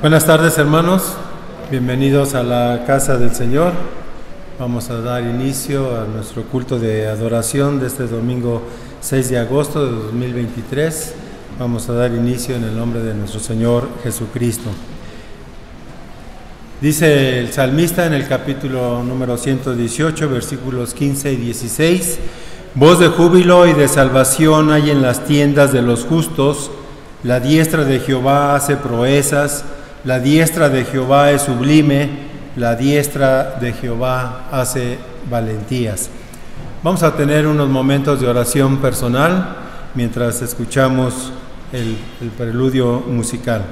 Buenas tardes, hermanos, bienvenidos a la casa del Señor. Vamos a dar inicio a nuestro culto de adoración de este domingo 6 de agosto de 2023. Vamos a dar inicio en el nombre de nuestro Señor Jesucristo. Dice el salmista en el capítulo número 118, versículos 15 y 16: voz de júbilo y de salvación hay en las tiendas de los justos, la diestra de Jehová hace proezas, la diestra de Jehová es sublime, la diestra de Jehová hace valentías. Vamos a tener unos momentos de oración personal mientras escuchamos el preludio musical.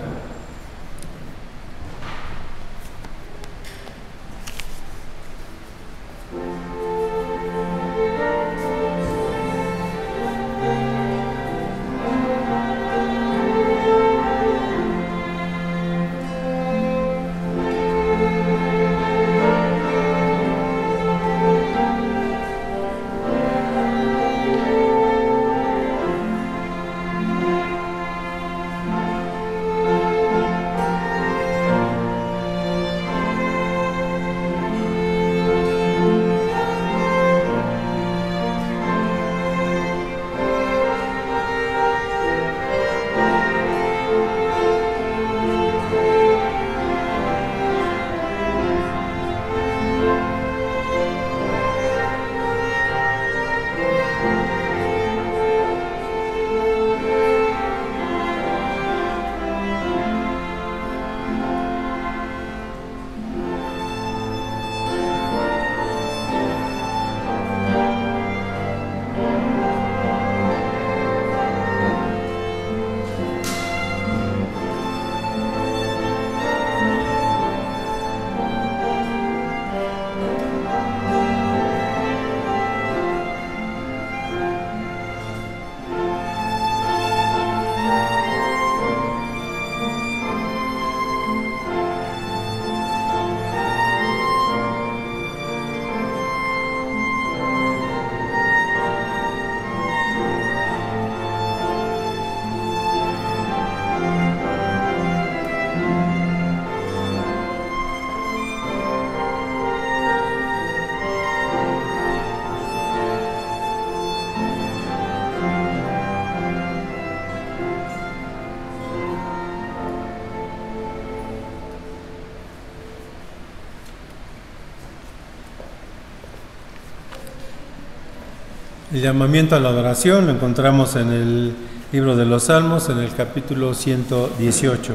El llamamiento a la adoración lo encontramos en el libro de los Salmos, en el capítulo 118.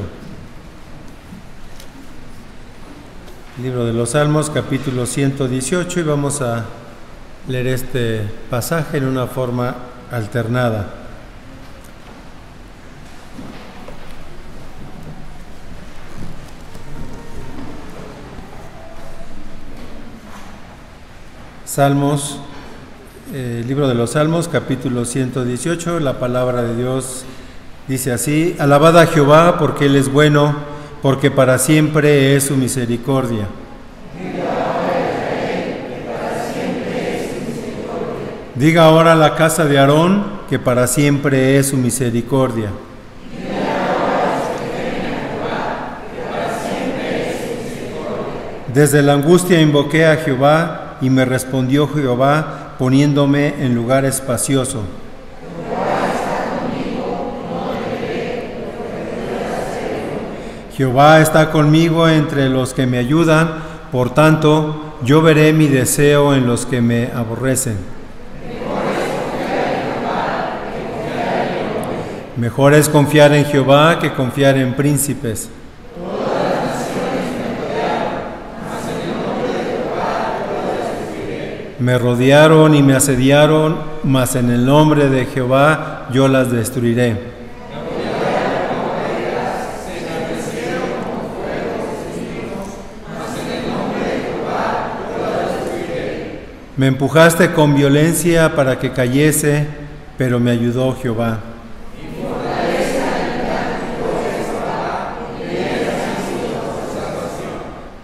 Libro de los Salmos, capítulo 118, y vamos a leer este pasaje en una forma alternada. Salmos, libro de los Salmos, capítulo 118, la palabra de Dios dice así: alabad a Jehová porque Él es bueno, porque para siempre es su misericordia. Diga ahora la casa de Aarón que para siempre es su misericordia. Desde la angustia invoqué a Jehová y me respondió Jehová, poniéndome en lugar espacioso. Jehová está conmigo entre los que me ayudan, por tanto, yo veré mi deseo en los que me aborrecen. Mejor es confiar en Jehová que confiar en príncipes. Me rodearon y me asediaron, mas en el nombre de Jehová yo las destruiré. Me empujaste con violencia para que cayese, pero me ayudó Jehová.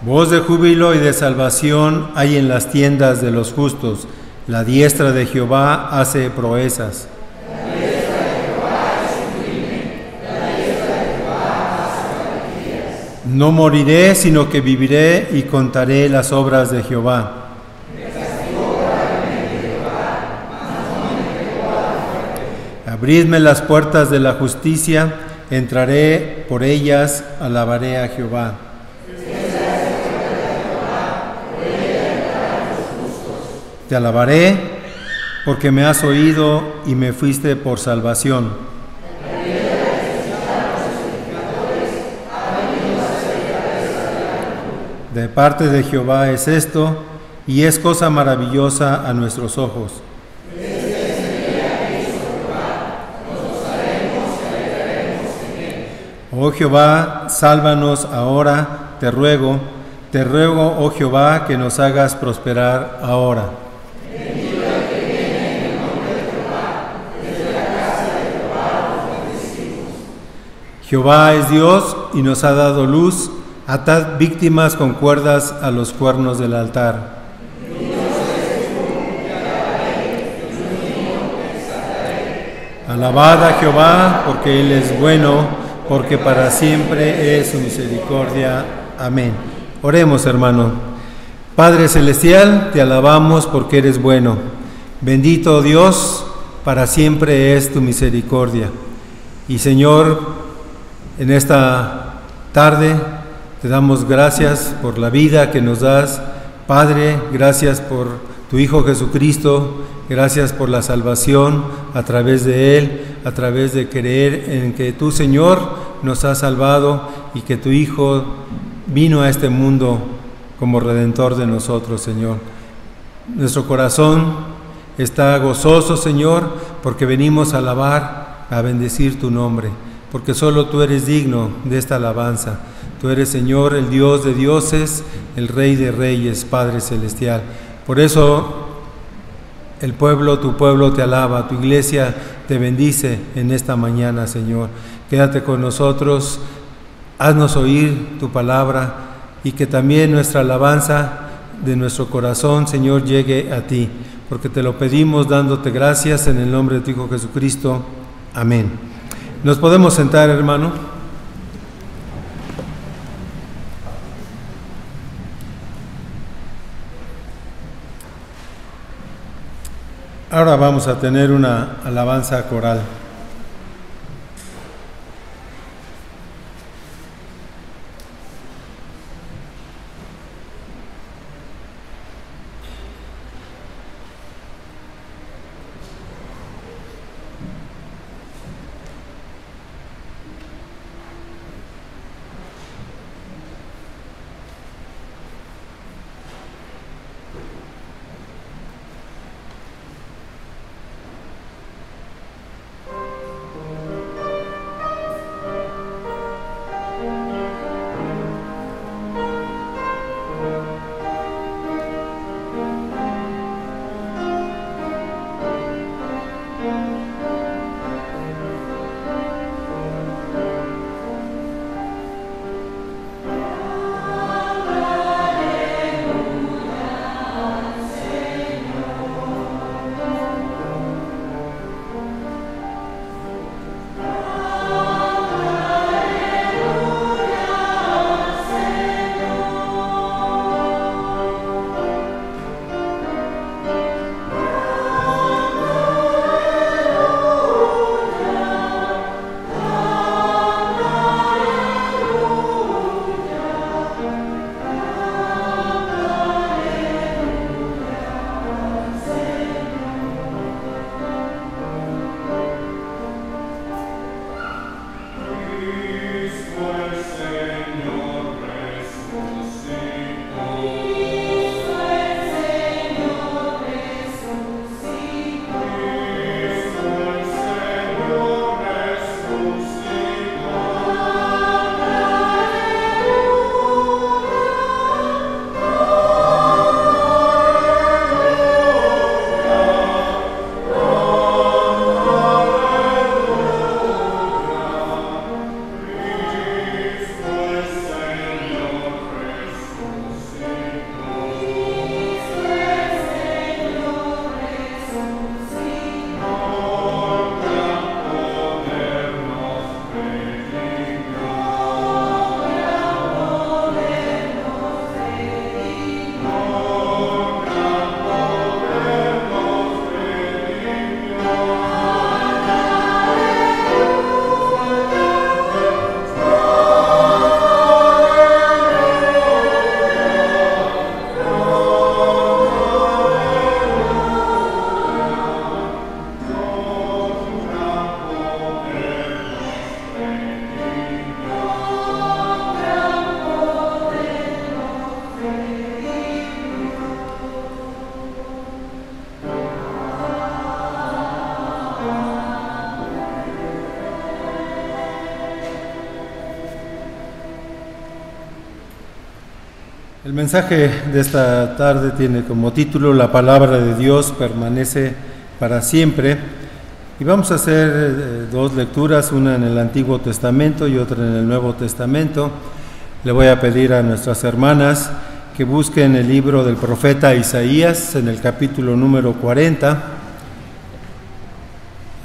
Voz de júbilo y de salvación hay en las tiendas de los justos. La diestra de Jehová hace proezas. La diestra de Jehová es sublime. La diestra de Jehová hace valentías. No moriré, sino que viviré y contaré las obras de Jehová. Abridme las puertas de la justicia, entraré por ellas, alabaré a Jehová. Te alabaré, porque me has oído y me fuiste por salvación. De parte de Jehová es esto, y es cosa maravillosa a nuestros ojos. Oh Jehová, sálvanos ahora, te ruego, oh Jehová, que nos hagas prosperar ahora. Jehová es Dios y nos ha dado luz. Atad víctimas con cuerdas a los cuernos del altar. Alabad a Jehová, porque Él es bueno, porque para siempre es su misericordia. Amén. Oremos, hermano. Padre Celestial, te alabamos porque eres bueno. Bendito Dios, para siempre es tu misericordia. Y Señor, en esta tarde te damos gracias por la vida que nos das. Padre, gracias por tu Hijo Jesucristo, gracias por la salvación a través de Él, a través de creer en que tú, Señor, nos has salvado y que tu Hijo vino a este mundo como Redentor de nosotros, Señor. Nuestro corazón está gozoso, Señor, porque venimos a alabar, a bendecir tu nombre, porque solo tú eres digno de esta alabanza. Tú eres, Señor, el Dios de dioses, el Rey de reyes, Padre Celestial. Por eso tu pueblo te alaba, tu iglesia te bendice en esta mañana, Señor. Quédate con nosotros, haznos oír tu palabra y que también nuestra alabanza de nuestro corazón, Señor, llegue a ti, porque te lo pedimos dándote gracias en el nombre de tu Hijo Jesucristo. Amén. ¿Nos podemos sentar, hermano? Ahora vamos a tener una alabanza coral. El mensaje de esta tarde tiene como título La palabra de Dios permanece para siempre, y vamos a hacer dos lecturas, una en el Antiguo Testamento y otra en el Nuevo Testamento. Le voy a pedir a nuestras hermanas que busquen el libro del profeta Isaías en el capítulo número 40. A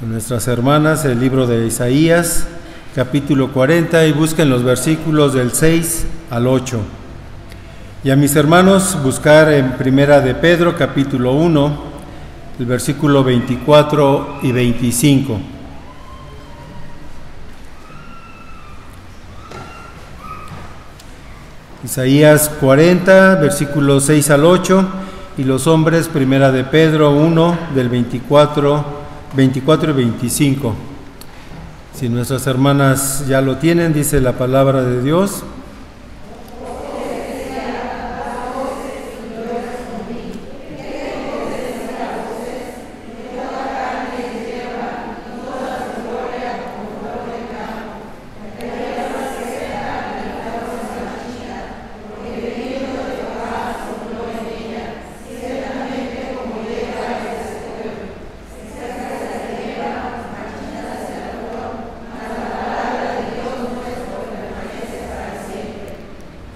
nuestras hermanas el libro de Isaías, capítulo 40, y busquen los versículos del 6 al 8. Y a mis hermanos buscar en Primera de Pedro, capítulo 1, el versículo 24 y 25. Isaías 40, versículos 6 al 8, y los hombres, Primera de Pedro 1, del 24 y 25. Si nuestras hermanas ya lo tienen, dice la palabra de Dios.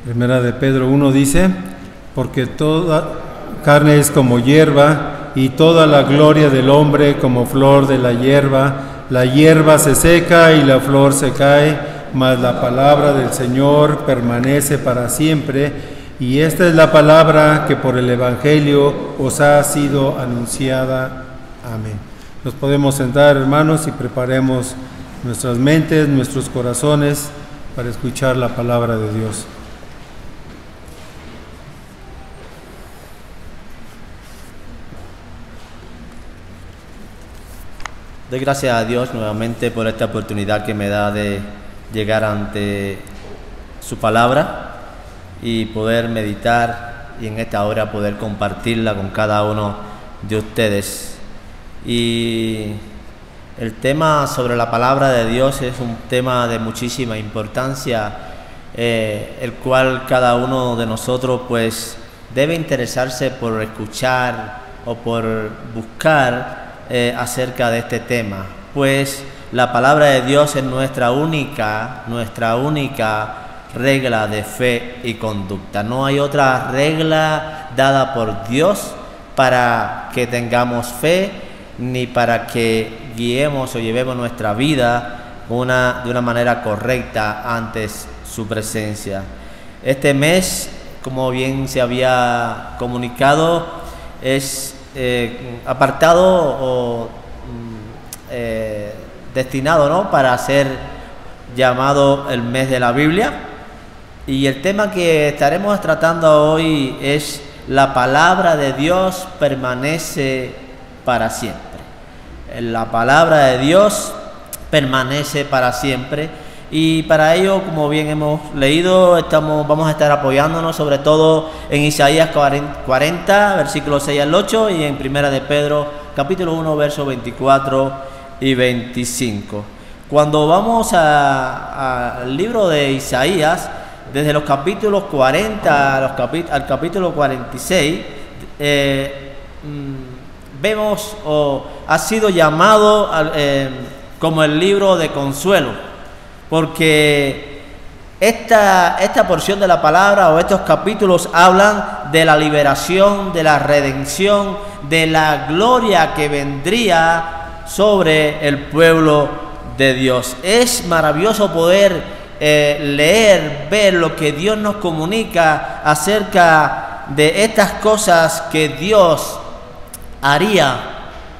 Primera de Pedro 1 dice: porque toda carne es como hierba, y toda la gloria del hombre como flor de la hierba se seca y la flor se cae, mas la palabra del Señor permanece para siempre. Y esta es la palabra que por el Evangelio os ha sido anunciada. Amén. Nos podemos sentar, hermanos, y preparemos nuestras mentes, nuestros corazones para escuchar la palabra de Dios. Doy gracias a Dios nuevamente por esta oportunidad que me da de llegar ante su palabra y poder meditar, y en esta hora poder compartirla con cada uno de ustedes. Y el tema sobre la palabra de Dios es un tema de muchísima importancia, el cual cada uno de nosotros pues debe interesarse por escuchar o por buscar acerca de este tema, pues la palabra de Dios es nuestra única regla de fe y conducta. No hay otra regla dada por Dios para que tengamos fe, ni para que guiemos o llevemos nuestra vida de una manera correcta ante su presencia. Este mes, como bien se había comunicado, es apartado o destinado, ¿no?, para ser llamado el mes de la Biblia, y el tema que estaremos tratando hoy es la palabra de Dios permanece para siempre. La palabra de Dios permanece para siempre, y para ello, como bien hemos leído, vamos a estar apoyándonos sobre todo en Isaías 40, versículos 6 al 8, y en Primera de Pedro, capítulo 1, versos 24 y 25. Cuando vamos al libro de Isaías, desde los capítulos 40 al capítulo 46, vemos o ha sido llamado como el libro de consuelo, porque esta porción de la palabra o estos capítulos hablan de la liberación, de la redención, de la gloria que vendría sobre el pueblo de Dios. Es maravilloso poder leer, ver lo que Dios nos comunica acerca de estas cosas que Dios haría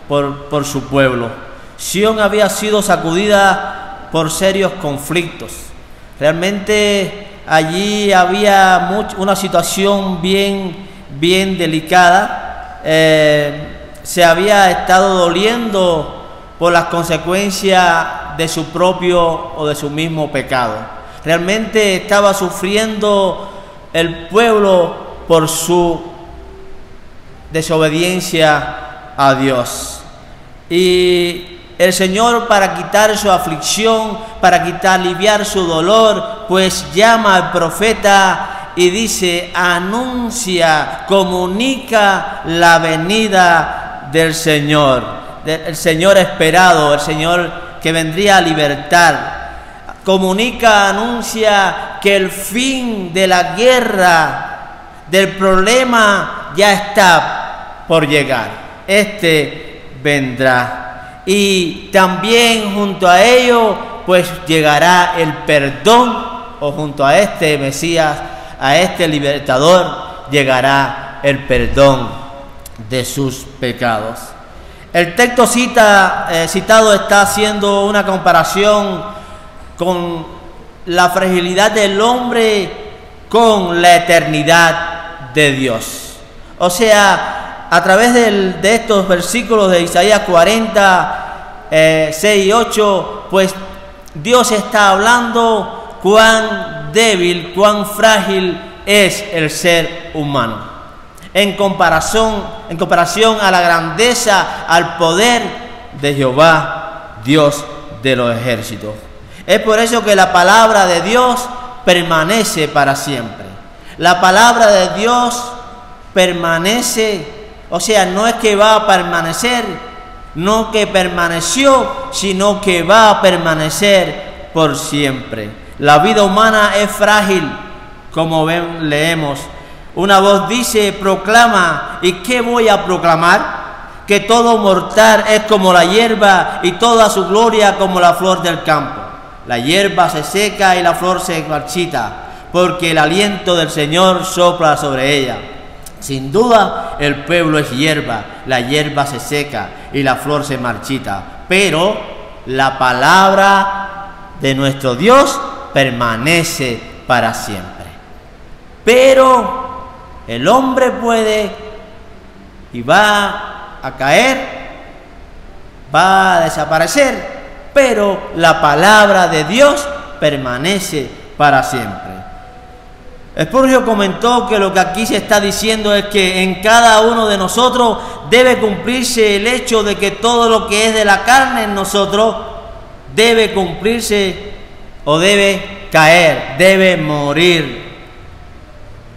por su pueblo. Sión había sido sacudida por serios conflictos. Realmente allí había una situación bien delicada. Se había estado doliendo por las consecuencias de su propio o de su mismo pecado. Realmente estaba sufriendo el pueblo por su desobediencia a Dios. Y el Señor, para quitar su aflicción, para aliviar su dolor, pues llama al profeta y dice, anuncia, comunica la venida del Señor, el Señor esperado, el Señor que vendría a libertar. Comunica, anuncia que el fin de la guerra, del problema, ya está por llegar. Este vendrá. Y también junto a ello, pues llegará el perdón, o junto a este Mesías, a este libertador, llegará el perdón de sus pecados. El texto citado está haciendo una comparación con la fragilidad del hombre con la eternidad de Dios. O sea, a través de estos versículos de Isaías 40, 6 y 8, pues Dios está hablando cuán débil, cuán frágil es el ser humano. En comparación a la grandeza, al poder de Jehová, Dios de los ejércitos. Es por eso que la palabra de Dios permanece para siempre. La palabra de Dios permanece, o sea, no es que va a permanecer, no que permaneció, sino que va a permanecer por siempre. La vida humana es frágil, como leemos. Una voz dice, proclama. ¿Y qué voy a proclamar? Que todo mortal es como la hierba y toda su gloria como la flor del campo. La hierba se seca y la flor se marchita, porque el aliento del Señor sopla sobre ella. Sin duda, el pueblo es hierba, la hierba se seca y la flor se marchita, pero la palabra de nuestro Dios permanece para siempre. Pero el hombre puede y va a caer, va a desaparecer, pero la palabra de Dios permanece para siempre. Spurgeon comentó que lo que aquí se está diciendo es que en cada uno de nosotros debe cumplirse el hecho de que todo lo que es de la carne en nosotros debe cumplirse o debe caer, debe morir.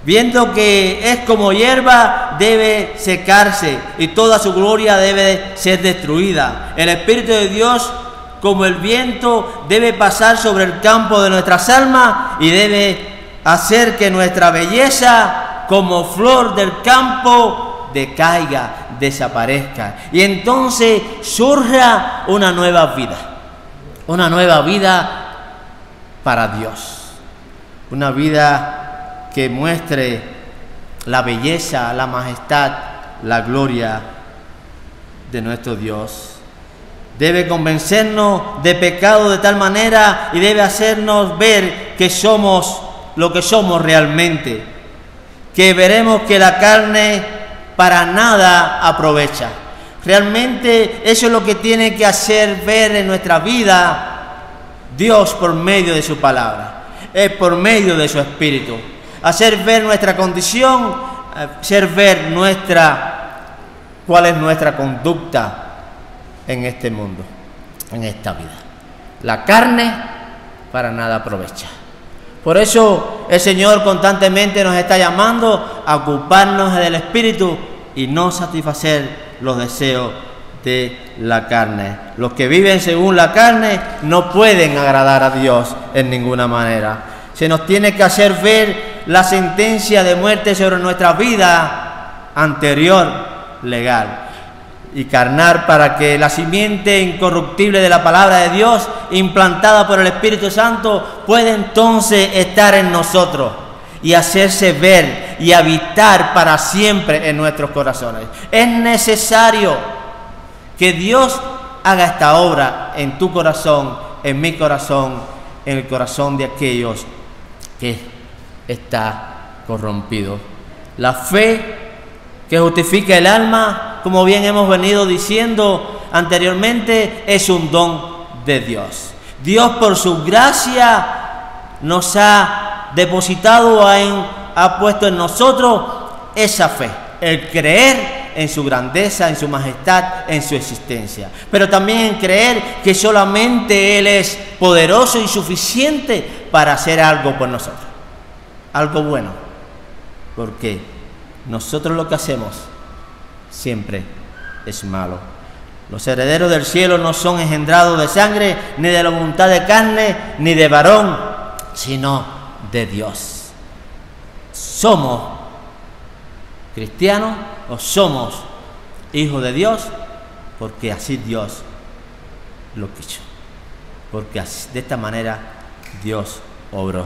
Viendo que es como hierba, debe secarse y toda su gloria debe ser destruida. El Espíritu de Dios, como el viento, debe pasar sobre el campo de nuestras almas y debe hacer que nuestra belleza, como flor del campo, decaiga, desaparezca. Y entonces surja una nueva vida para Dios. Una vida que muestre la belleza, la majestad, la gloria de nuestro Dios. Debe convencernos de pecado de tal manera y debe hacernos ver que somos lo que somos realmente, que veremos que la carne para nada aprovecha. Realmente eso es lo que tiene que hacer ver en nuestra vida Dios por medio de su palabra, por medio de su Espíritu. Hacer ver nuestra condición, hacer ver cuál es nuestra conducta en este mundo, en esta vida. La carne para nada aprovecha. Por eso el Señor constantemente nos está llamando a ocuparnos del Espíritu y no satisfacer los deseos de la carne. Los que viven según la carne no pueden agradar a Dios en ninguna manera. Se nos tiene que hacer ver la sentencia de muerte sobre nuestra vida anterior legal y carnal, para que la simiente incorruptible de la palabra de Dios, implantada por el Espíritu Santo, pueda entonces estar en nosotros y hacerse ver y habitar para siempre en nuestros corazones. Es necesario que Dios haga esta obra en tu corazón, en mi corazón, en el corazón de aquellos que está corrompido. La fe que justifica el alma, como bien hemos venido diciendo anteriormente, es un don de Dios. Dios, por su gracia, nos ha depositado, ha puesto en nosotros esa fe, el creer en su grandeza, en su majestad, en su existencia, pero también en creer que solamente Él es poderoso y suficiente para hacer algo por nosotros, algo bueno. porque nosotros lo que hacemos siempre es malo. Los herederos del cielo no son engendrados de sangre, ni de la voluntad de carne, ni de varón, sino de Dios. ¿Somos cristianos o somos hijos de Dios? Porque así Dios lo quiso. Porque así, de esta manera Dios obró.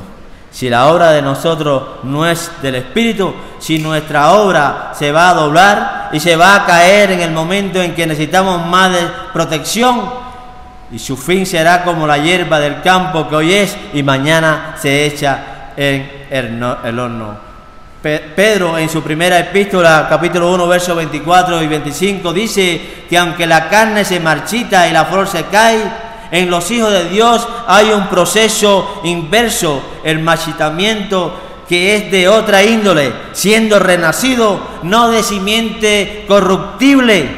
Si la obra de nosotros no es del Espíritu, si nuestra obra se va a doblar y se va a caer en el momento en que necesitamos más de protección, y su fin será como la hierba del campo que hoy es y mañana se echa en el horno. Pedro, en su primera epístola, capítulo 1, versos 24 y 25, dice que aunque la carne se marchita y la flor se cae, en los hijos de Dios hay un proceso inverso, el marchitamiento, que es de otra índole, siendo renacido no de simiente corruptible,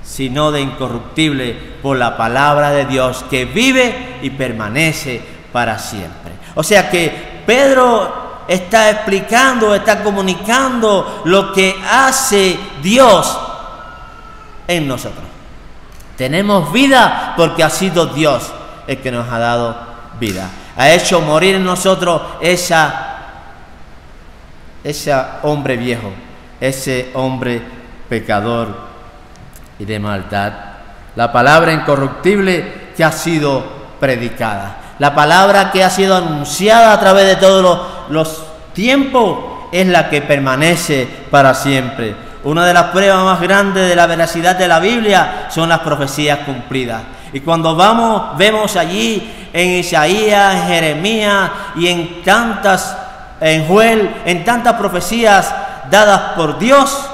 sino de incorruptible por la palabra de Dios, que vive y permanece para siempre. O sea que Pedro está explicando, está comunicando lo que hace Dios en nosotros. Tenemos vida porque ha sido Dios el que nos ha dado vida. Ha hecho morir en nosotros ese hombre viejo, ese hombre pecador y de maldad. La palabra incorruptible que ha sido predicada. La palabra que ha sido anunciada a través de todos los tiempos es la que permanece para siempre. Una de las pruebas más grandes de la veracidad de la Biblia son las profecías cumplidas. Y cuando vemos allí en Isaías, en Jeremías y en Joel, en tantas profecías dadas por Dios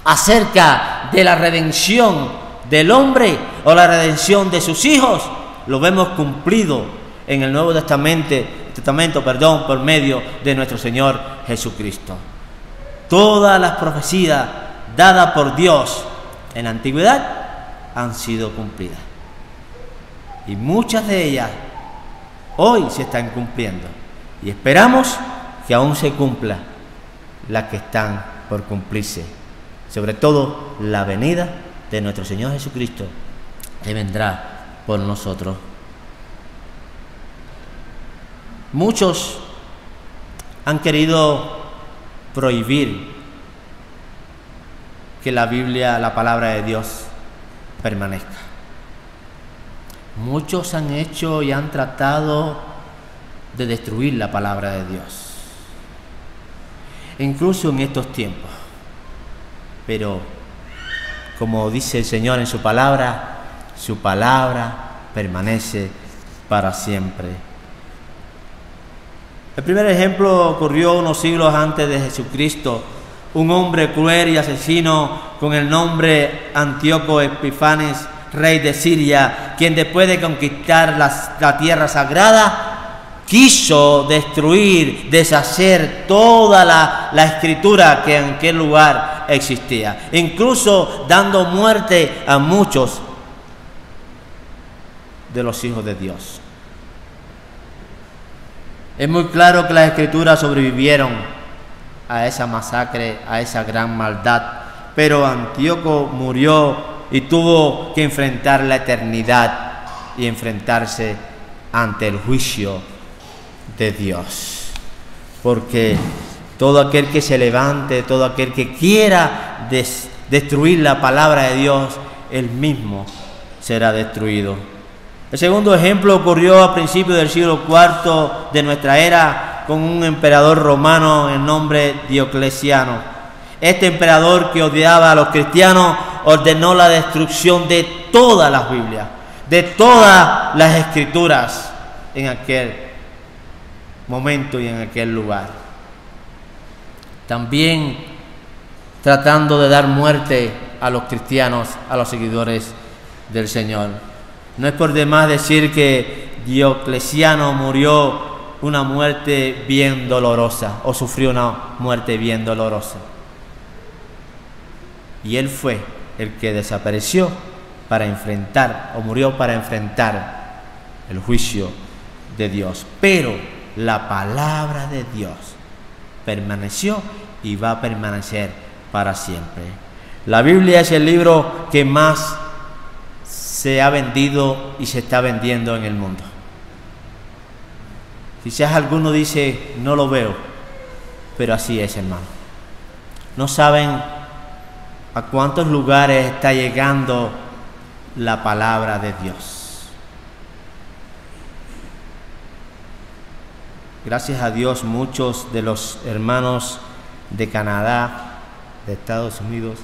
acerca de la redención del hombre o la redención de sus hijos, lo vemos cumplido en el Nuevo Testamento, por medio de nuestro Señor Jesucristo. Todas las profecías dadas por Dios en la antigüedad han sido cumplidas. Y muchas de ellas hoy se están cumpliendo. Y esperamos que aún se cumplan las que están por cumplirse. Sobre todo la venida de nuestro Señor Jesucristo, que vendrá por nosotros. Muchos han querido prohibir que la Biblia, la palabra de Dios, permanezca. Muchos han hecho y han tratado de destruir la palabra de Dios, incluso en estos tiempos. Pero, como dice el Señor en su palabra permanece para siempre. El primer ejemplo ocurrió unos siglos antes de Jesucristo. Un hombre cruel y asesino con el nombre Antíoco Epifanes, rey de Siria, quien después de conquistar la tierra sagrada, quiso destruir, deshacer toda la escritura que en aquel lugar existía, incluso dando muerte a muchos de los hijos de Dios. Es muy claro que las escrituras sobrevivieron a esa masacre, a esa gran maldad, pero Antíoco murió y tuvo que enfrentar la eternidad y enfrentarse ante el juicio de Dios, porque todo aquel que se levante, todo aquel que quiera destruir la palabra de Dios, él mismo será destruido. El segundo ejemplo ocurrió a principios del siglo IV de nuestra era con un emperador romano en nombre Diocleciano. Este emperador, que odiaba a los cristianos, ordenó la destrucción de todas las Biblias, de todas las escrituras en aquel momento y en aquel lugar. También tratando de dar muerte a los cristianos, a los seguidores del Señor. No es por demás decir que Diocleciano murió una muerte bien dolorosa, o sufrió una muerte bien dolorosa. Y él fue el que desapareció para enfrentar, o murió para enfrentar el juicio de Dios. Pero la palabra de Dios permaneció y va a permanecer para siempre. La Biblia es el libro que más se ha vendido y se está vendiendo en el mundo. Quizás alguno dice, no lo veo, pero así es, hermano. No saben a cuántos lugares está llegando la palabra de Dios. Gracias a Dios, muchos de los hermanos de Canadá, de Estados Unidos,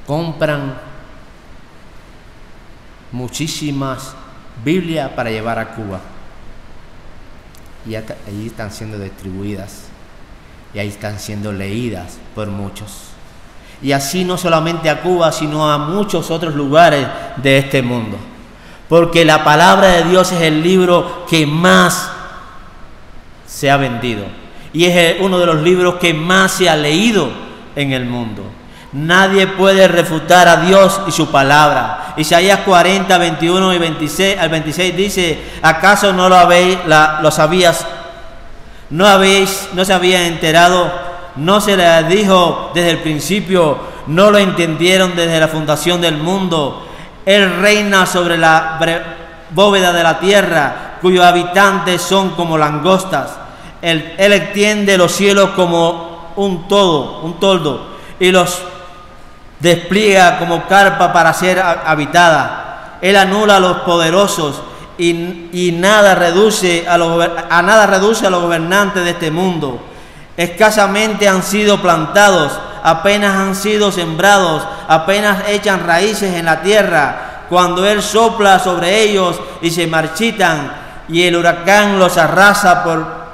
compran muchísimas Biblias para llevar a Cuba. Y allí están siendo distribuidas y ahí están siendo leídas por muchos. Y así no solamente a Cuba, sino a muchos otros lugares de este mundo. Porque la palabra de Dios es el libro que más se ha vendido. Y es uno de los libros que más se ha leído en el mundo. Nadie puede refutar a Dios y su palabra. Isaías 40, 21 y 26 al 26 dice: ¿acaso no lo sabías? ¿No se había enterado? ¿No se les dijo desde el principio? ¿No lo entendieron desde la fundación del mundo? Él reina sobre la bóveda de la tierra, cuyos habitantes son como langostas. Él extiende los cielos como un toldo, y los despliega como carpa para ser habitada. Él anula a los poderosos y nada reduce a los gobernantes de este mundo. Escasamente han sido plantados, apenas han sido sembrados, apenas echan raíces en la tierra, cuando Él sopla sobre ellos y se marchitan, y el huracán los arrasa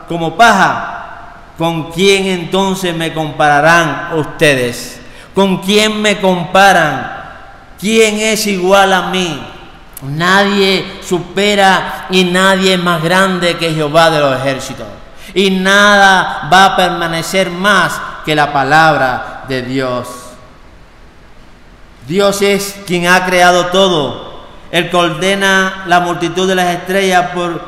como paja. ¿Con quién entonces me compararán ustedes? ¿Con quién me comparan? ¿Quién es igual a mí? Nadie supera y nadie es más grande que Jehová de los ejércitos. Y nada va a permanecer más que la palabra de Dios. Dios es quien ha creado todo. Él ordena la multitud de las estrellas por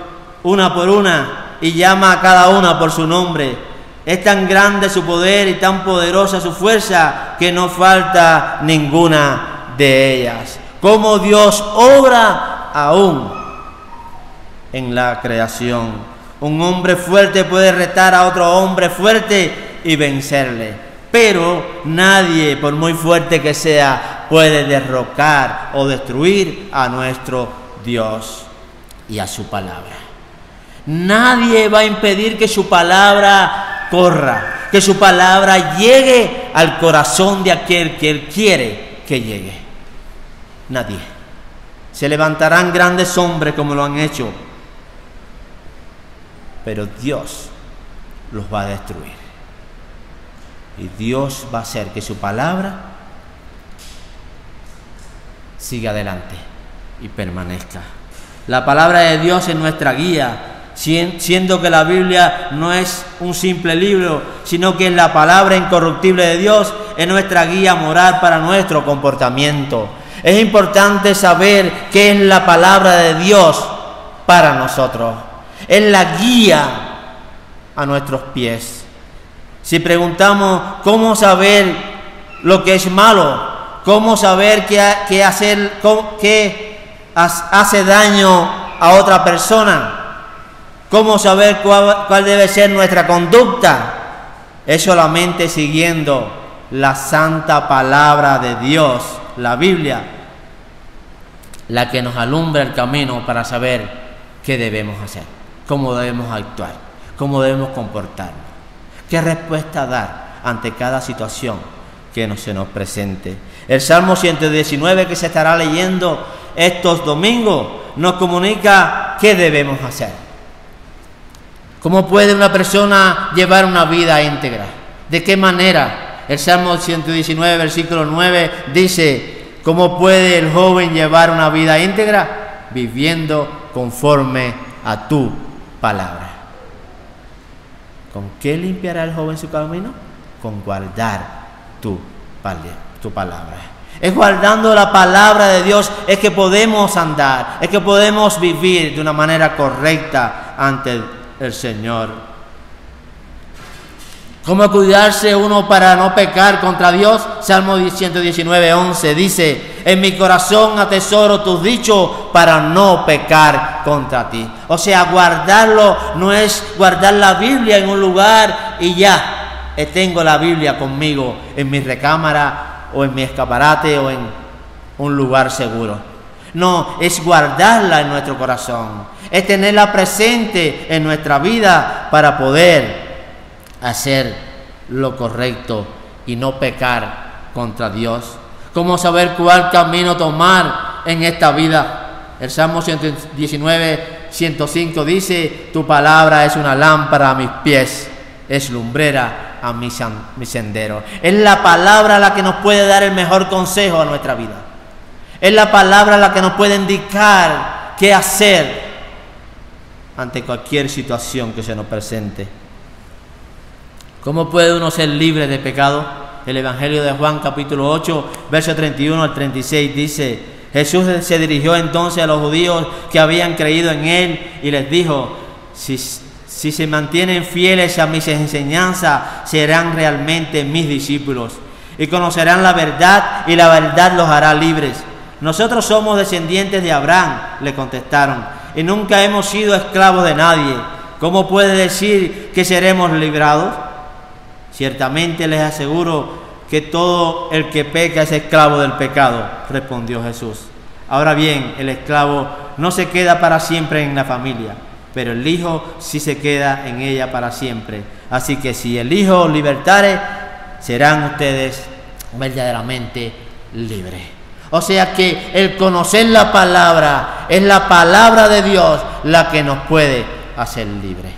una y llama a cada una por su nombre. Es tan grande su poder y tan poderosa su fuerza que no falta ninguna de ellas. Como Dios obra aún en la creación. Un hombre fuerte puede retar a otro hombre fuerte y vencerle, pero nadie, por muy fuerte que sea, puede derrocar o destruir a nuestro Dios y a su palabra. Nadie va a impedir que su palabra corra, que su palabra llegue al corazón de aquel que Él quiere que llegue. Nadie. Se levantarán grandes hombres como lo han hecho, pero Dios los va a destruir. Y Dios va a hacer que su palabra siga adelante y permanezca. La palabra de Dios es nuestra guía, siendo que la Biblia no es un simple libro, sino que es la palabra incorruptible de Dios, es nuestra guía moral para nuestro comportamiento. Es importante saber qué es la palabra de Dios para nosotros. Es la guía a nuestros pies. Si preguntamos cómo saber lo que es malo, cómo saber qué hace daño a otra persona, cómo saber cuál debe ser nuestra conducta, es solamente siguiendo la santa palabra de Dios, la Biblia, la que nos alumbra el camino para saber qué debemos hacer, cómo debemos actuar, cómo debemos comportarnos, qué respuesta dar ante cada situación que se nos presente. El Salmo 119 que se estará leyendo estos domingos nos comunica qué debemos hacer. ¿Cómo puede una persona llevar una vida íntegra? ¿De qué manera? El Salmo 119, versículo 9 dice: ¿cómo puede el joven llevar una vida íntegra? Viviendo conforme a tu palabra. ¿Con qué limpiará el joven su camino? Con guardar tu palabra. Es guardando la palabra de Dios es que podemos andar, es que podemos vivir de una manera correcta ante el Señor. ¿Cómo cuidarse uno para no pecar contra Dios? Salmo 119:11 dice: en mi corazón atesoro tus dichos para no pecar contra ti. O sea, guardarlo no es guardar la Biblia en un lugar y ya, tengo la Biblia conmigo en mi recámara o en mi escaparate o en un lugar seguro. No, es guardarla en nuestro corazón, es tenerla presente en nuestra vida para poder hacer lo correcto y no pecar contra Dios. ¿Cómo saber cuál camino tomar en esta vida? El Salmo 119:105 dice: tu palabra es una lámpara a mis pies, es lumbrera a mi sendero. Es la palabra la que nos puede dar el mejor consejo a nuestra vida. Es la palabra la que nos puede indicar qué hacer ante cualquier situación que se nos presente. ¿Cómo puede uno ser libre de pecado? El Evangelio de Juan, capítulo 8, versos 31 al 36 dice: Jesús se dirigió entonces a los judíos que habían creído en Él y les dijo: si se mantienen fieles a mis enseñanzas, serán realmente mis discípulos y conocerán la verdad, y la verdad los hará libres. Nosotros somos descendientes de Abraham, le contestaron, y nunca hemos sido esclavos de nadie. ¿Cómo puede decir que seremos librados? Ciertamente les aseguro que todo el que peca es esclavo del pecado, respondió Jesús. Ahora bien, el esclavo no se queda para siempre en la familia, pero el Hijo sí se queda en ella para siempre. Así que si el Hijo os libertare, serán ustedes verdaderamente libres. O sea que el conocer la palabra, es la palabra de Dios la que nos puede hacer libres.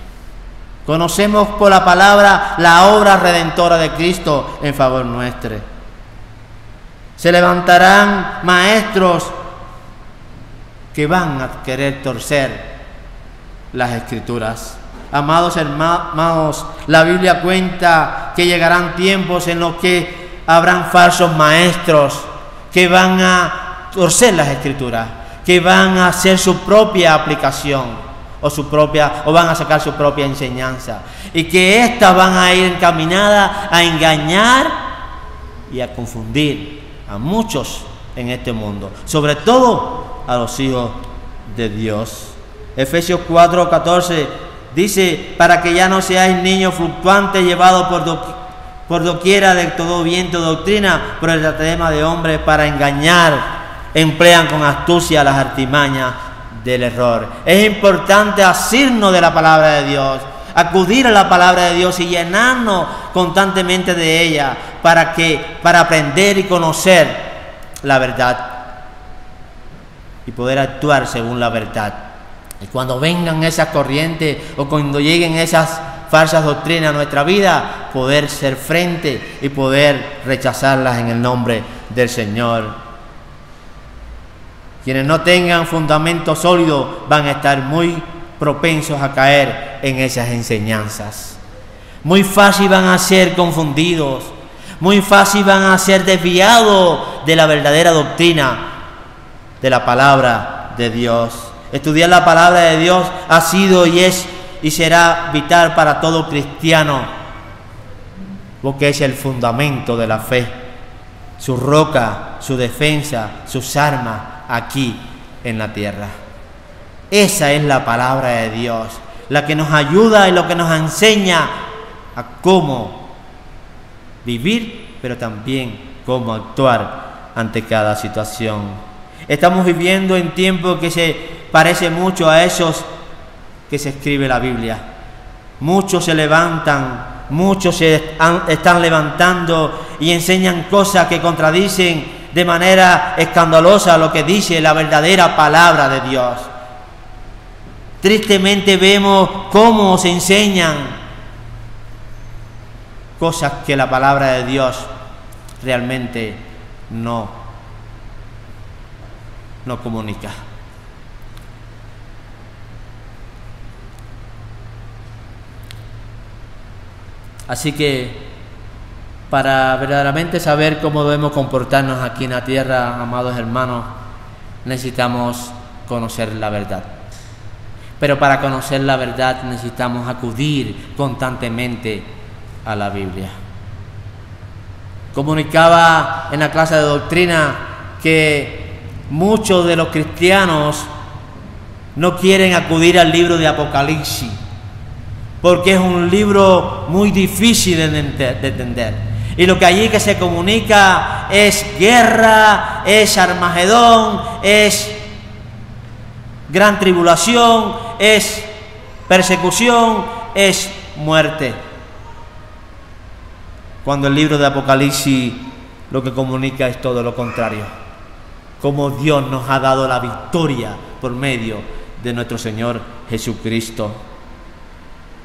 Conocemos por la palabra la obra redentora de Cristo en favor nuestro. Se levantarán maestros que van a querer torcer las Escrituras. Amados hermanos, la Biblia cuenta que llegarán tiempos en los que habrán falsos maestros que van a torcer las Escrituras, que van a hacer su propia aplicación o van a sacar su propia enseñanza, y que éstas van a ir encaminadas a engañar y a confundir a muchos en este mundo, sobre todo a los hijos de Dios. Efesios 4:14 dice: para que ya no seáis niños fluctuantes, llevados por doquiera de todo viento de doctrina, por el anatema de hombres para engañar, emplean con astucia las artimañas del error. Es importante asirnos de la palabra de Dios, acudir a la palabra de Dios y llenarnos constantemente de ella para aprender y conocer la verdad y poder actuar según la verdad. Y cuando vengan esas corrientes o cuando lleguen esas falsas doctrinas a nuestra vida, poder ser frente y poder rechazarlas en el nombre del Señor. Quienes no tengan fundamento sólido van a estar muy propensos a caer en esas enseñanzas. Muy fácil van a ser confundidos, muy fácil van a ser desviados de la verdadera doctrina de la palabra de Dios. Estudiar la palabra de Dios ha sido y es y será vital para todo cristiano, porque es el fundamento de la fe, su roca, su defensa, sus armas aquí en la tierra. Esa es la palabra de Dios, la que nos ayuda y lo que nos enseña a cómo vivir, pero también cómo actuar ante cada situación. Estamos viviendo en tiempos que se parece mucho a esos que se escribe la Biblia. Muchos se levantan, muchos se están levantando y enseñan cosas que contradicen de manera escandalosa lo que dice la verdadera palabra de Dios. Tristemente vemos cómo se enseñan cosas que la palabra de Dios realmente no comunica. Así que para verdaderamente saber cómo debemos comportarnos aquí en la tierra, amados hermanos, necesitamos conocer la verdad. Pero para conocer la verdad necesitamos acudir constantemente a la Biblia. Comunicaba en la clase de doctrina que muchos de los cristianos no quieren acudir al libro de Apocalipsis porque es un libro muy difícil de entender. Y lo que allí que se comunica es guerra, es Armagedón, es gran tribulación, es persecución, es muerte. Cuando el libro de Apocalipsis lo que comunica es todo lo contrario. Como Dios nos ha dado la victoria por medio de nuestro Señor Jesucristo.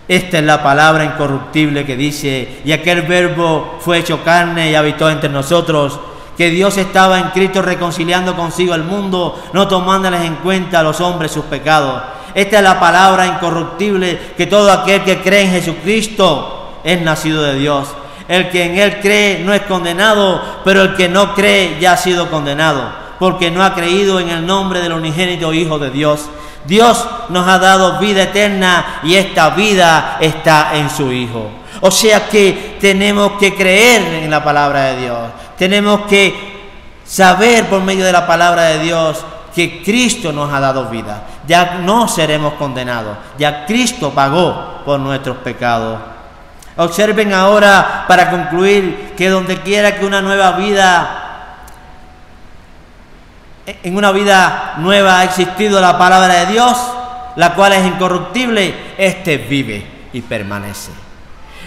Esta es la palabra incorruptible que dice: y aquel verbo fue hecho carne y habitó entre nosotros, que Dios estaba en Cristo reconciliando consigo el mundo, no tomándoles en cuenta a los hombres sus pecados. Esta es la palabra incorruptible, que todo aquel que cree en Jesucristo es nacido de Dios. El que en Él cree no es condenado, pero el que no cree ya ha sido condenado, porque no ha creído en el nombre del unigénito Hijo de Dios. Dios nos ha dado vida eterna y esta vida está en su Hijo. O sea que tenemos que creer en la palabra de Dios. Tenemos que saber por medio de la palabra de Dios que Cristo nos ha dado vida. Ya no seremos condenados. Ya Cristo pagó por nuestros pecados. Observen ahora, para concluir, que donde quiera que en una vida nueva ha existido la palabra de Dios, la cual es incorruptible, éste vive y permanece.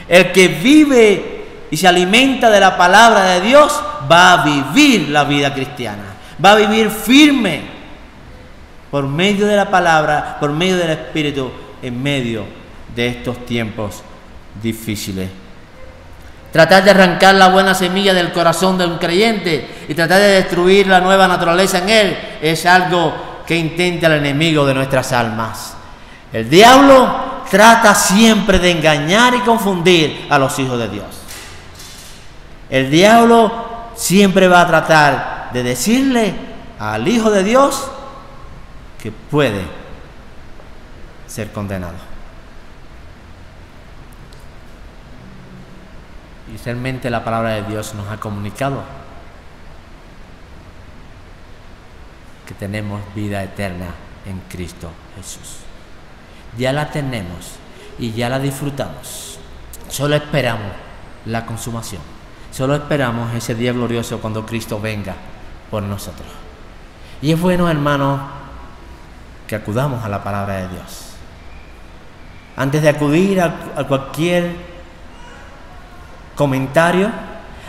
El que vive y se alimenta de la palabra de Dios va a vivir la vida cristiana, va a vivir firme por medio de la palabra, por medio del Espíritu, en medio de estos tiempos difíciles. Tratar de arrancar la buena semilla del corazón de un creyente y tratar de destruir la nueva naturaleza en él es algo que intenta el enemigo de nuestras almas. El diablo trata siempre de engañar y confundir a los hijos de Dios. El diablo siempre va a tratar de decirle al Hijo de Dios que puede ser condenado. Y realmente la palabra de Dios nos ha comunicado que tenemos vida eterna en Cristo Jesús. Ya la tenemos y ya la disfrutamos. Solo esperamos la consumación. Solo esperamos ese día glorioso cuando Cristo venga por nosotros. Y es bueno, hermanos, que acudamos a la palabra de Dios. Antes de acudir a cualquier comentario,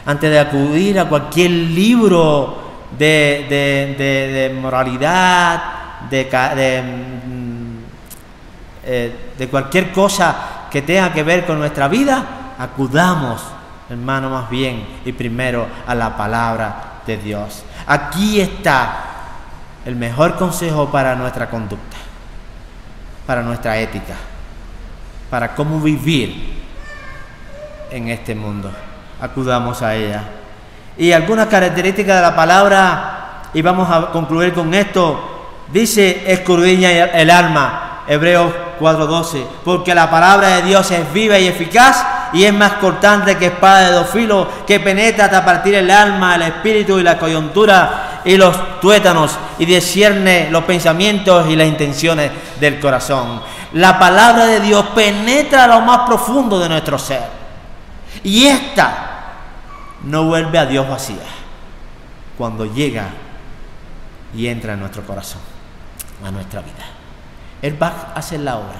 antes de acudir a cualquier libro de moralidad, de cualquier cosa que tenga que ver con nuestra vida, acudamos, hermano, más bien y primero a la palabra de Dios. Aquí está el mejor consejo para nuestra conducta, para nuestra ética, para cómo vivir en este mundo. Acudamos a ella. Y algunas características de la palabra, y vamos a concluir con esto. Dice: escudriña el alma, Hebreos 4:12, porque la palabra de Dios es viva y eficaz y es más cortante que espada de dos filos, que penetra hasta partir el alma, el espíritu y la coyuntura y los tuétanos, y discierne los pensamientos y las intenciones del corazón. La palabra de Dios penetra a lo más profundo de nuestro ser. Y esta no vuelve a Dios vacía cuando llega y entra en nuestro corazón, a nuestra vida. Él va a hacer la obra,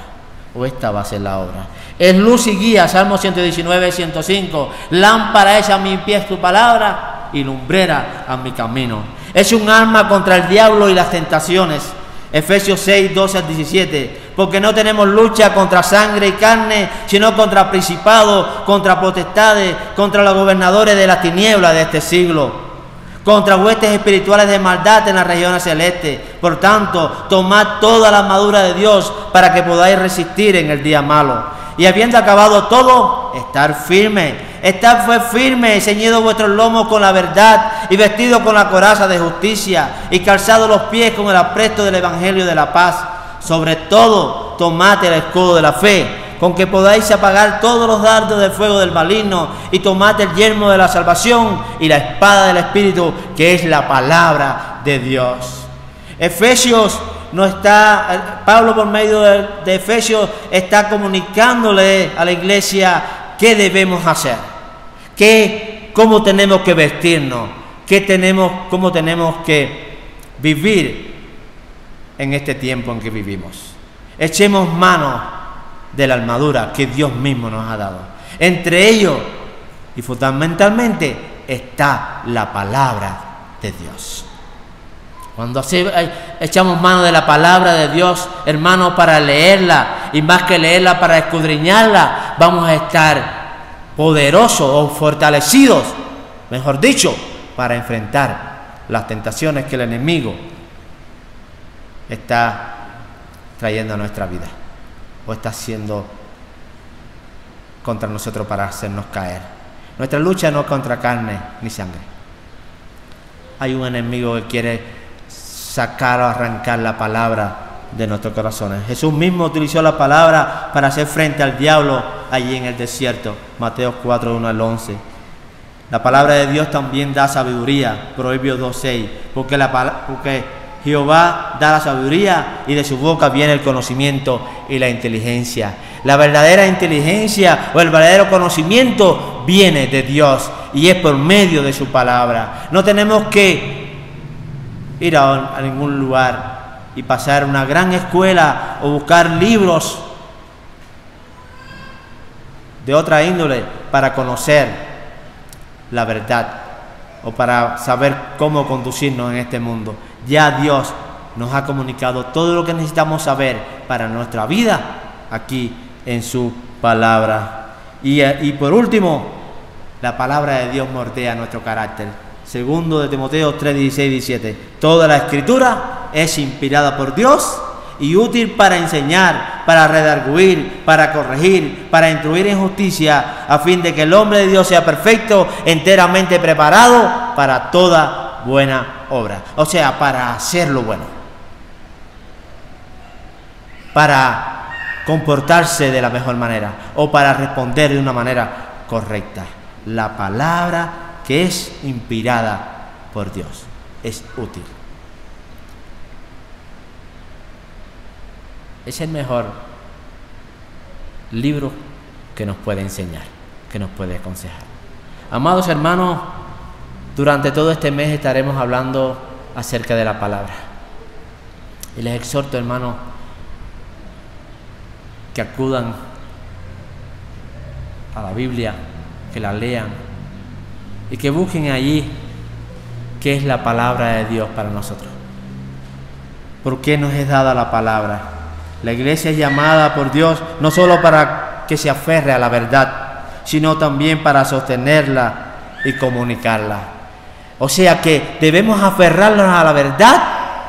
o esta va a hacer la obra. Es luz y guía, Salmo 119, 105. Lámpara es a mi pie tu palabra y lumbrera a mi camino. Es un arma contra el diablo y las tentaciones. Efesios 6, 12 al 17. Porque no tenemos lucha contra sangre y carne, sino contra principados, contra potestades, contra los gobernadores de las tinieblas de este siglo, contra huestes espirituales de maldad en las regiones celestes. Por tanto, tomad toda la armadura de Dios para que podáis resistir en el día malo. Y habiendo acabado todo, estar firme. Estad pues firme, ceñido vuestros lomos con la verdad y vestido con la coraza de justicia y calzado los pies con el apresto del evangelio de la paz. Sobre todo, tomad el escudo de la fe, con que podáis apagar todos los dardos del fuego del maligno y tomad el yelmo de la salvación y la espada del Espíritu, que es la palabra de Dios. Efesios no está, Pablo por medio de Efesios está comunicándole a la iglesia qué debemos hacer, cómo tenemos que vestirnos, cómo tenemos que vivir en este tiempo en que vivimos. Echemos mano de la armadura que Dios mismo nos ha dado. Entre ellos y fundamentalmente está la palabra de Dios. Cuando así echamos mano de la palabra de Dios, hermanos, para leerla y más que leerla, para escudriñarla, vamos a estar poderosos o fortalecidos, mejor dicho, para enfrentar las tentaciones que el enemigo está trayendo a nuestra vida o está haciendo contra nosotros para hacernos caer. Nuestra lucha no es contra carne ni sangre. Hay un enemigo que quiere sacar o arrancar la palabra de nuestros corazones. Jesús mismo utilizó la palabra para hacer frente al diablo allí en el desierto. Mateo 4, 1 al 11. La palabra de Dios también da sabiduría. Proverbios 2:6. Porque Jehová da la sabiduría y de su boca viene el conocimiento y la inteligencia. La verdadera inteligencia o el verdadero conocimiento viene de Dios y es por medio de su palabra. No tenemos que ir a ningún lugar y pasar una gran escuela o buscar libros de otra índole para conocer la verdad o para saber cómo conducirnos en este mundo. Ya Dios nos ha comunicado todo lo que necesitamos saber para nuestra vida aquí en su palabra. Y por último, la palabra de Dios moldea nuestro carácter. Segundo de Timoteo 3, 16 y 17. Toda la escritura es inspirada por Dios y útil para enseñar, para redarguir, para corregir, para instruir en justicia, a fin de que el hombre de Dios sea perfecto, enteramente preparado para toda buena obra. O sea, para hacer lo bueno, para comportarse de la mejor manera o para responder de una manera correcta. La palabra que es inspirada por Dios es útil. Es el mejor libro que nos puede enseñar, que nos puede aconsejar. Amados hermanos, durante todo este mes estaremos hablando acerca de la palabra. Y les exhorto, hermanos, que acudan a la Biblia, que la lean y que busquen allí qué es la palabra de Dios para nosotros. ¿Por qué nos es dada la palabra? La iglesia es llamada por Dios no solo para que se aferre a la verdad, sino también para sostenerla y comunicarla. O sea que debemos aferrarnos a la verdad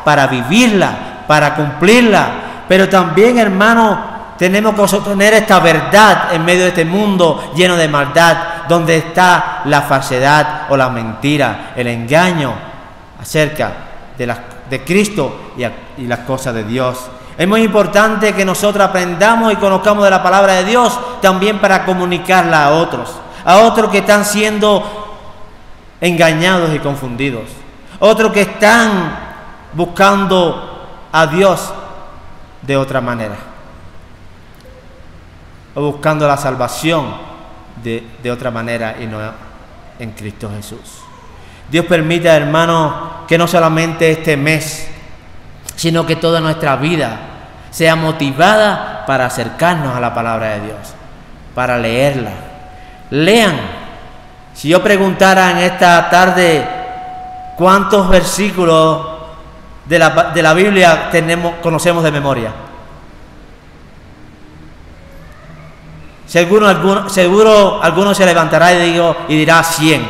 para vivirla, para cumplirla. Pero también, hermano, tenemos que sostener esta verdad en medio de este mundo lleno de maldad, donde está la falsedad o la mentira, el engaño acerca de Cristo y las cosas de Dios. Es muy importante que nosotros aprendamos y conozcamos de la palabra de Dios también para comunicarla a otros que están siendo engañados y confundidos, otros que están buscando a Dios de otra manera o buscando la salvación de otra manera y no en Cristo Jesús. Dios permita, hermanos, que no solamente este mes, sino que toda nuestra vida sea motivada para acercarnos a la palabra de Dios, para leerla. Lean. Si yo preguntara en esta tarde cuántos versículos de la Biblia conocemos de memoria, seguro alguno se levantará y dirá 100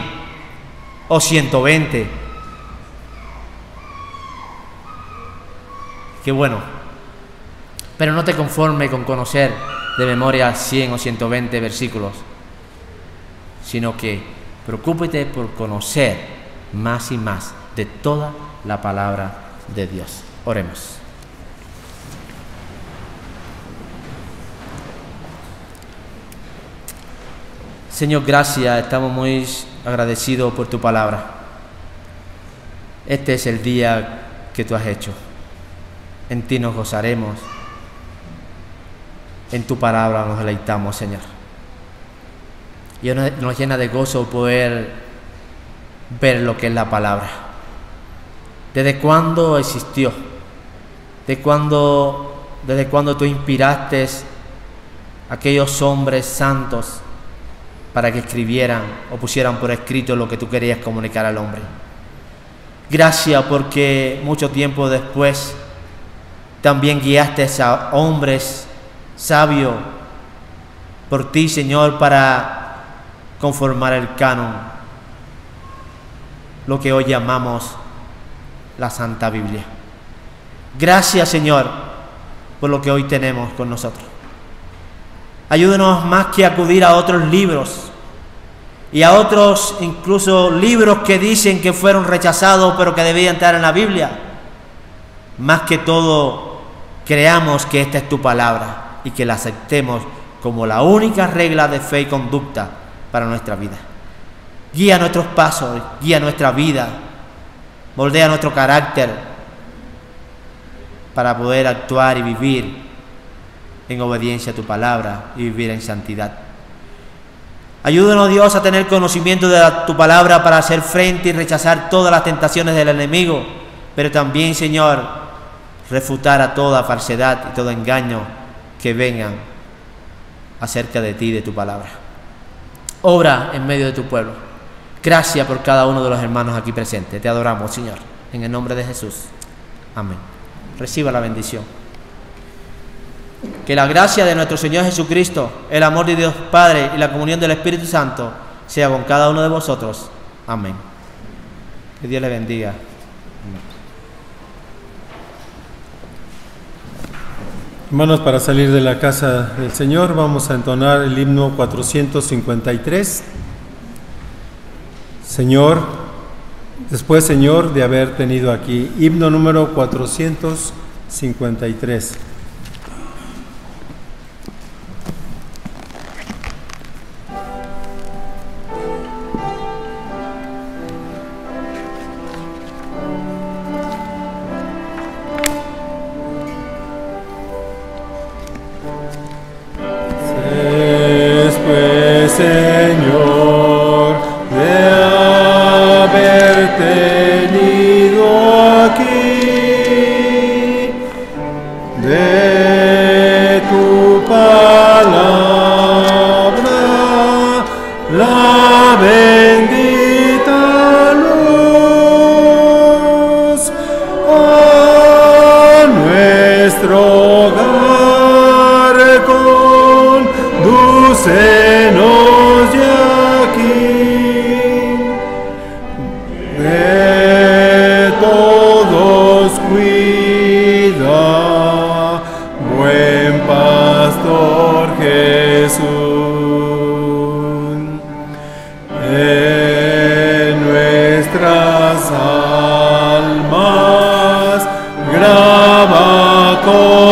o 120. Qué bueno. Pero no te conformes con conocer de memoria 100 o 120 versículos, sino que preocúpate por conocer más y más de toda la palabra de Dios. Oremos. Señor, gracias, estamos muy agradecidos por tu palabra. Este es el día que tú has hecho. En ti nos gozaremos. En tu palabra nos deleitamos, Señor. Y nos llena de gozo poder ver lo que es la palabra. ¿Desde cuándo existió? ¿Desde cuándo tú inspiraste a aquellos hombres santos para que escribieran o pusieran por escrito lo que tú querías comunicar al hombre? Gracias porque mucho tiempo después también guiaste a hombres sabios por ti, Señor, para conformar el canon, lo que hoy llamamos la Santa Biblia. Gracias, Señor, por lo que hoy tenemos con nosotros. Ayúdanos más que acudir a otros libros y a otros incluso libros que dicen que fueron rechazados pero que debían estar en la Biblia. Más que todo, creamos que esta es tu palabra y que la aceptemos como la única regla de fe y conducta para nuestra vida. Guía nuestros pasos, guía nuestra vida, moldea nuestro carácter para poder actuar y vivir en obediencia a tu palabra y vivir en santidad. Ayúdanos, Dios, a tener conocimiento de tu palabra para hacer frente y rechazar todas las tentaciones del enemigo, pero también, Señor, refutar a toda falsedad y todo engaño que vengan acerca de ti y de tu palabra. Obra en medio de tu pueblo. Gracias por cada uno de los hermanos aquí presentes. Te adoramos, Señor, en el nombre de Jesús. Amén. Reciba la bendición. Que la gracia de nuestro Señor Jesucristo, el amor de Dios Padre y la comunión del Espíritu Santo sea con cada uno de vosotros. Amén. Que Dios le bendiga. Amén. Hermanos, para salir de la casa del Señor vamos a entonar el himno 453. Señor, después, Señor, de haber tenido aquí, himno número 453. Señor, de haber tenido aquí de tu palabra la bendita luz a nuestro hogar condúcenos de aquí, de todos cuida, buen pastor Jesús, en nuestras almas graba con